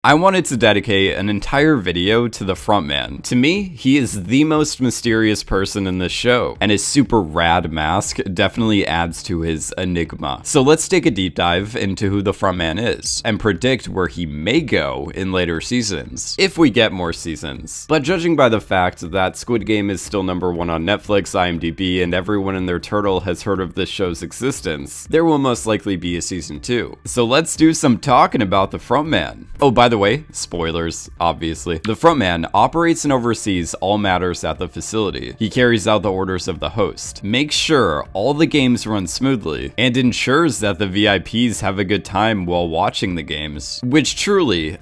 I wanted to dedicate an entire video to the frontman. To me, he is the most mysterious person in this show, and his super rad mask definitely adds to his enigma. So let's take a deep dive into who the frontman is, and predict where he may go in later seasons, if we get more seasons. But judging by the fact that Squid Game is still #1 on Netflix, IMDb, and everyone and their turtle has heard of this show's existence, there will most likely be a season 2. So let's do some talking about the frontman. Oh, by the way, spoilers, obviously. The frontman operates and oversees all matters at the facility. He carries out the orders of the host, makes sure all the games run smoothly, and ensures that the VIPs have a good time while watching the games, which truly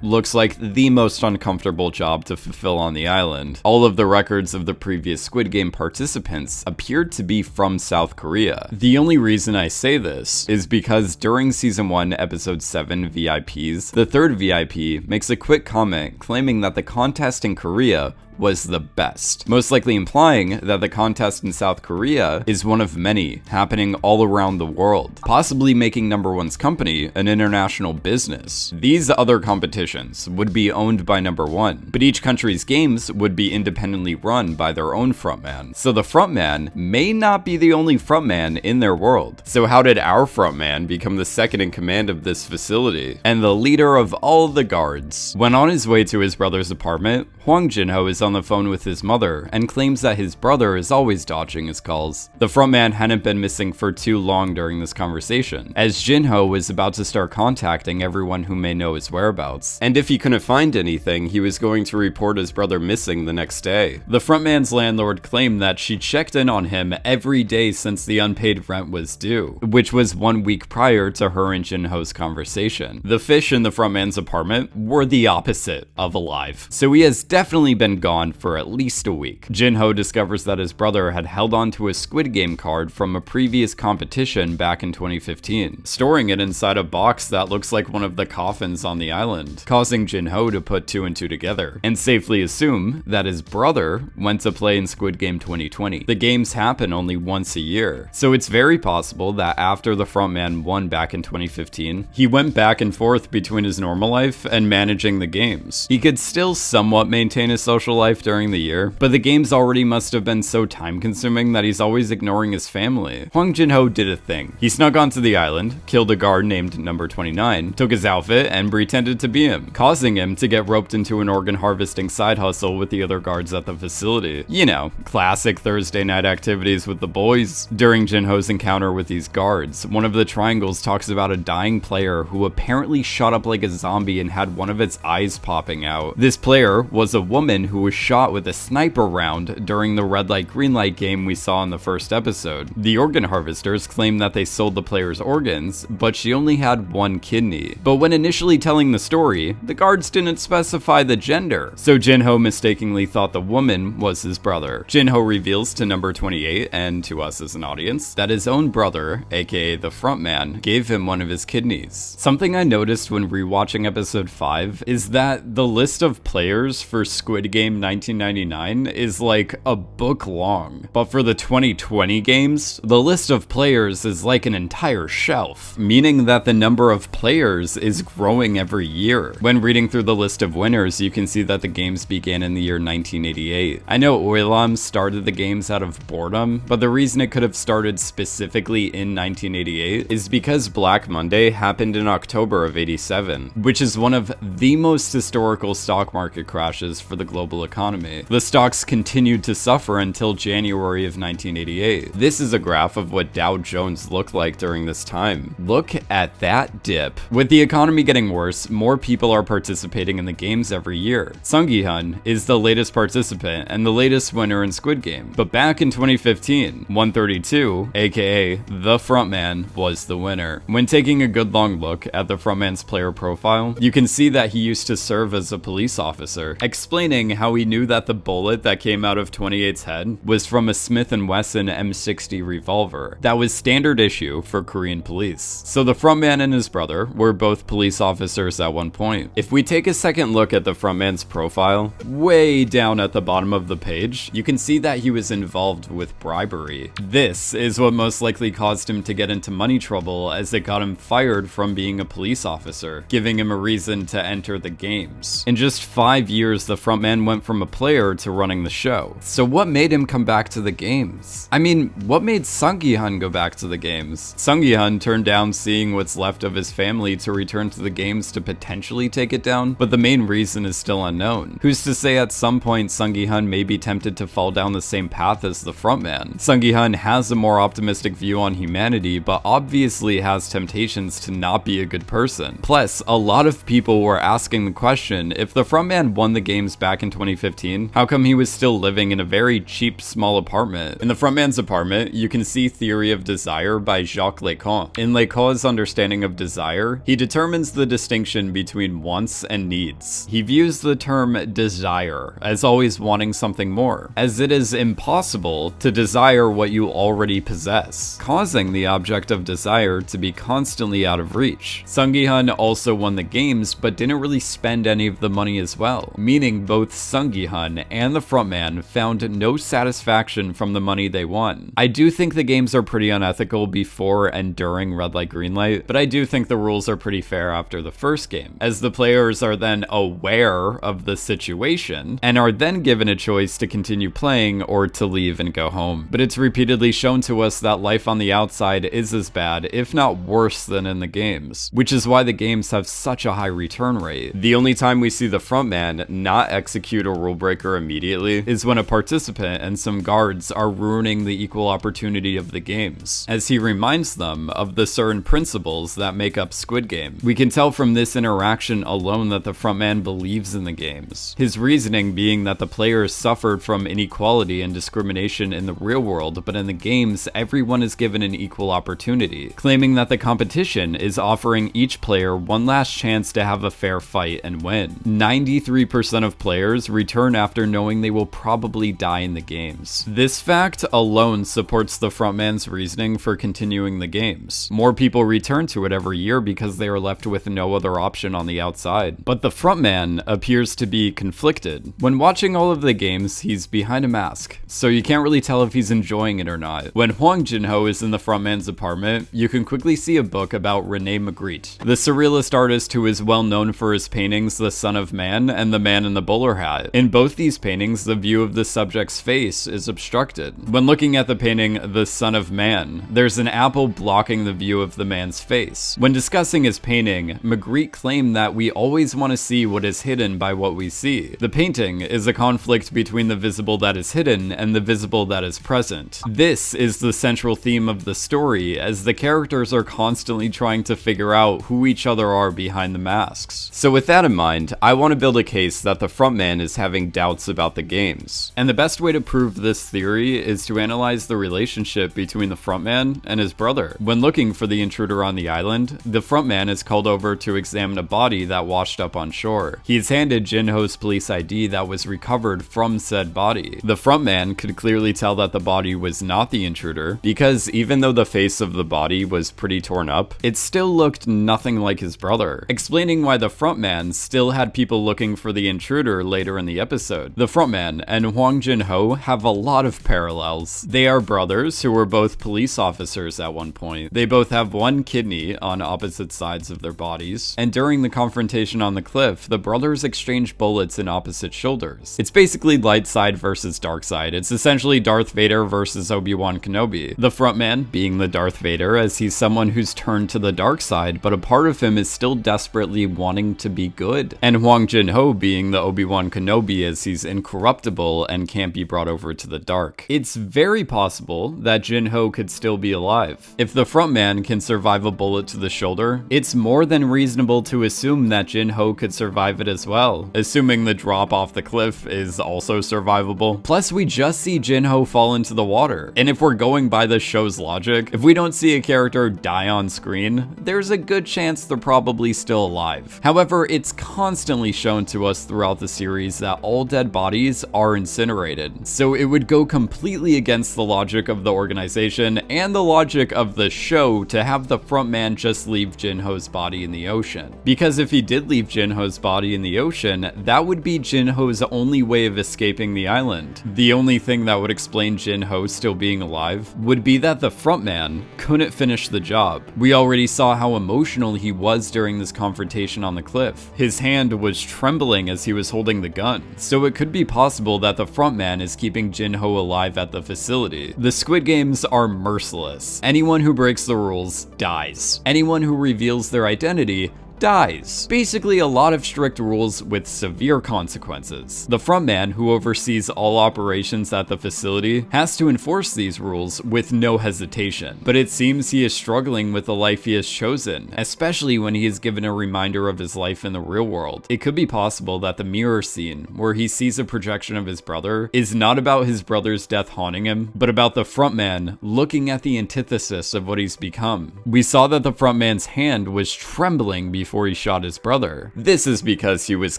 looks like the most uncomfortable job to fulfill on the island. All of the records of the previous Squid Game participants appeared to be from South Korea. The only reason I say this is because during Season 1, Episode 7 VIPs, the third VIP makes a quick comment claiming that the contest in Korea was the best, most likely implying that the contest in South Korea is one of many happening all around the world, possibly making #1's company an international business. These other competitions would be owned by #1, but each country's games would be independently run by their own frontman. So the frontman may not be the only frontman in their world. So how did our frontman become the second in command of this facility and the leader of all the guards? When on his way to his brother's apartment, Hwang Jin-ho is on the phone with his mother and claims that his brother is always dodging his calls. The frontman hadn't been missing for too long during this conversation, as Jin-ho was about to start contacting everyone who may know his whereabouts. And if he couldn't find anything, he was going to report his brother missing the next day. The frontman's landlord claimed that she checked in on him every day since the unpaid rent was due, which was 1 week prior to her and Jin-ho's conversation. The fish in the frontman's apartment were the opposite of alive, so he has definitely been gone for at least a week. Jin-ho discovers that his brother had held onto a Squid Game card from a previous competition back in 2015, storing it inside a box that looks like one of the coffins on the island, causing Jin-ho to put 2 and 2 together, and safely assume that his brother went to play in Squid Game 2020. The games happen only once a year, so it's very possible that after the frontman won back in 2015, he went back and forth between his normal life and managing the games. He could still somewhat maintain his social life during the year, but the games already must have been so time-consuming that he's always ignoring his family. Hwang Jin-ho did a thing. He snuck onto the island, killed a guard named Number 29, took his outfit, and pretended to be him, causing him to get roped into an organ harvesting side hustle with the other guards at the facility. You know, classic Thursday night activities with the boys. During Jin-ho's encounter with these guards, one of the triangles talks about a dying player who apparently shot up like a zombie and had one of its eyes popping out. This player was a woman who was shot with a sniper round during the red light green light game we saw in the first episode. The organ harvesters claim that they sold the player's organs, but she only had 1 kidney. But when initially telling the story, the guards didn't specify the gender, so Jin-ho mistakenly thought the woman was his brother. Jin-ho reveals to Number 28, and to us as an audience, that his own brother, aka the frontman, gave him one of his kidneys. Something I noticed when rewatching episode 5 is that the list of players for Squid Game 1999 is like a book long, but for the 2020 games, the list of players is like an entire shelf, meaning that the number of players is growing every year. When reading through the list of winners, you can see that the games began in the year 1988. I know Oilam started the games out of boredom, but the reason it could have started specifically in 1988 is because Black Monday happened in October of 87, which is one of the most historical stock market crashes for the global economy. The stocks continued to suffer until January of 1988. This is a graph of what Dow Jones looked like during this time. Look at that dip. With the economy getting worse, more people are participating in the games every year. Sung Gi-hun is the latest participant and the latest winner in Squid Game. But back in 2015, 132, aka the frontman, was the winner. When taking a good long look at the frontman's player profile, you can see that he used to serve as a police officer, explaining how he we knew that the bullet that came out of 28's head was from a Smith & Wesson M60 revolver that was standard issue for Korean police. So the frontman and his brother were both police officers at one point. If we take a second look at the frontman's profile, way down at the bottom of the page, you can see that he was involved with bribery. This is what most likely caused him to get into money trouble, as it got him fired from being a police officer, giving him a reason to enter the games. In just 5 years, the frontman went from a player to running the show. So what made him come back to the games? I mean, what made Sung Gi-hun go back to the games? Sung Gi-hun turned down seeing what's left of his family to return to the games to potentially take it down, but the main reason is still unknown. Who's to say at some point Sung Gi-hun may be tempted to fall down the same path as the frontman? Sung Gi-hun has a more optimistic view on humanity, but obviously has temptations to not be a good person. Plus, a lot of people were asking the question, if the frontman won the games back in 2015, how come he was still living in a very cheap, small apartment? In the frontman's apartment, you can see Theory of Desire by Jacques Lacan. In Lacan's understanding of desire, he determines the distinction between wants and needs. He views the term desire as always wanting something more, as it is impossible to desire what you already possess, causing the object of desire to be constantly out of reach. Sung Gi-hun also won the games, but didn't really spend any of the money as well, meaning both Sung Gi-hun and the frontman found no satisfaction from the money they won. I do think the games are pretty unethical before and during Red Light Green Light, but I do think the rules are pretty fair after the first game, as the players are then aware of the situation and are then given a choice to continue playing or to leave and go home. But it's repeatedly shown to us that life on the outside is as bad, if not worse, than in the games, which is why the games have such a high return rate. The only time we see the frontman not execute a rule breaker immediately is when a participant and some guards are ruining the equal opportunity of the games, as he reminds them of the certain principles that make up Squid Game. We can tell from this interaction alone that the frontman believes in the games, his reasoning being that the players suffered from inequality and discrimination in the real world, but in the games everyone is given an equal opportunity, claiming that the competition is offering each player one last chance to have a fair fight and win. 93% of players return after knowing they will probably die in the games. This fact alone supports the frontman's reasoning for continuing the games. More people return to it every year because they are left with no other option on the outside. But the frontman appears to be conflicted. When watching all of the games, he's behind a mask, so you can't really tell if he's enjoying it or not. When Hwang Jin-ho is in the frontman's apartment, you can quickly see a book about Rene Magritte, the surrealist artist who is well known for his paintings The Son of Man and The Man in the Bowler Hat. In both these paintings, the view of the subject's face is obstructed. When looking at the painting The Son of Man, there's an apple blocking the view of the man's face. When discussing his painting, Magritte claimed that we always want to see what is hidden by what we see. The painting is a conflict between the visible that is hidden and the visible that is present. This is the central theme of the story, as the characters are constantly trying to figure out who each other are behind the masks. So with that in mind, I want to build a case that the frontman is having doubts about the games. And the best way to prove this theory is to analyze the relationship between the frontman and his brother. When looking for the intruder on the island, the frontman is called over to examine a body that washed up on shore. He is handed Jin-ho's police ID that was recovered from said body. The frontman could clearly tell that the body was not the intruder, because even though the face of the body was pretty torn up, it still looked nothing like his brother, explaining why the frontman still had people looking for the intruder later in the episode. The frontman and Hwang Jin-ho have a lot of parallels. They are brothers who were both police officers at one point. They both have one kidney on opposite sides of their bodies, and during the confrontation on the cliff, the brothers exchange bullets in opposite shoulders. It's basically light side versus dark side. It's essentially Darth Vader versus Obi-Wan Kenobi. The frontman being the Darth Vader, as he's someone who's turned to the dark side, but a part of him is still desperately wanting to be good. And Hwang Jin-ho being the Obi-Wan Kenobi, as he's incorruptible and can't be brought over to the dark. It's very possible that Jin-ho could still be alive. If the frontman can survive a bullet to the shoulder, it's more than reasonable to assume that Jin-ho could survive it as well, assuming the drop off the cliff is also survivable. Plus, we just see Jin-ho fall into the water, and if we're going by the show's logic, if we don't see a character die on screen, there's a good chance they're probably still alive. However, it's constantly shown to us throughout the series that that all dead bodies are incinerated. So it would go completely against the logic of the organization and the logic of the show to have the frontman just leave Jinho's body in the ocean. Because if he did leave Jinho's body in the ocean, that would be Jinho's only way of escaping the island. The only thing that would explain Jinho still being alive would be that the frontman couldn't finish the job. We already saw how emotional he was during this confrontation on the cliff. His hand was trembling as he was holding the gun, so it could be possible that the frontman is keeping Jinho alive at the facility. The Squid Games are merciless. Anyone who breaks the rules dies. Anyone who reveals their identity dies. Basically a lot of strict rules with severe consequences. The frontman, who oversees all operations at the facility, has to enforce these rules with no hesitation. But it seems he is struggling with the life he has chosen, especially when he is given a reminder of his life in the real world. It could be possible that the mirror scene, where he sees a projection of his brother, is not about his brother's death haunting him, but about the frontman looking at the antithesis of what he's become. We saw that the frontman's hand was trembling before he shot his brother. This is because he was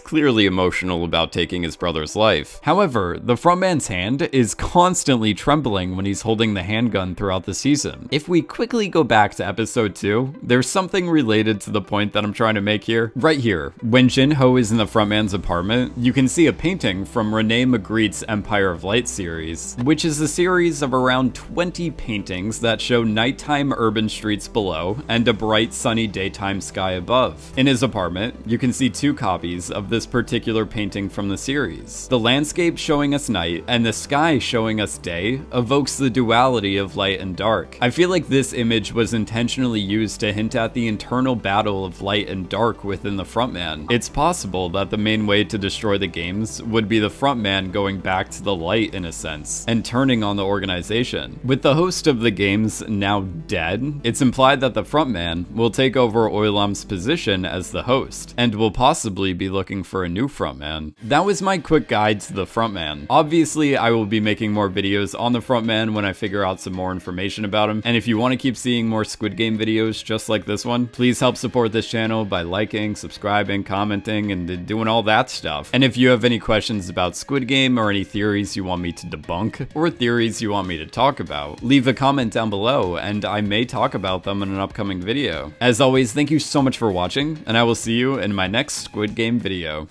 clearly emotional about taking his brother's life. However, the frontman's hand is constantly trembling when he's holding the handgun throughout the season. If we quickly go back to episode 2, there's something related to the point that I'm trying to make here. Right here, when Jinho is in the frontman's apartment, you can see a painting from Rene Magritte's Empire of Light series, which is a series of around 20 paintings that show nighttime urban streets below and a bright sunny daytime sky above. In his apartment, you can see 2 copies of this particular painting from the series. The landscape showing us night and the sky showing us day evokes the duality of light and dark. I feel like this image was intentionally used to hint at the internal battle of light and dark within the frontman. It's possible that the main way to destroy the games would be the frontman going back to the light in a sense, and turning on the organization. With the host of the games now dead, it's implied that the frontman will take over Oilam's position as the host, and will possibly be looking for a new frontman. That was my quick guide to the frontman. Obviously, I will be making more videos on the frontman when I figure out some more information about him, and if you want to keep seeing more Squid Game videos just like this one, please help support this channel by liking, subscribing, commenting, and doing all that stuff. And if you have any questions about Squid Game or any theories you want me to debunk, or theories you want me to talk about, leave a comment down below, and I may talk about them in an upcoming video. As always, thank you so much for watching, and I will see you in my next Squid Game video.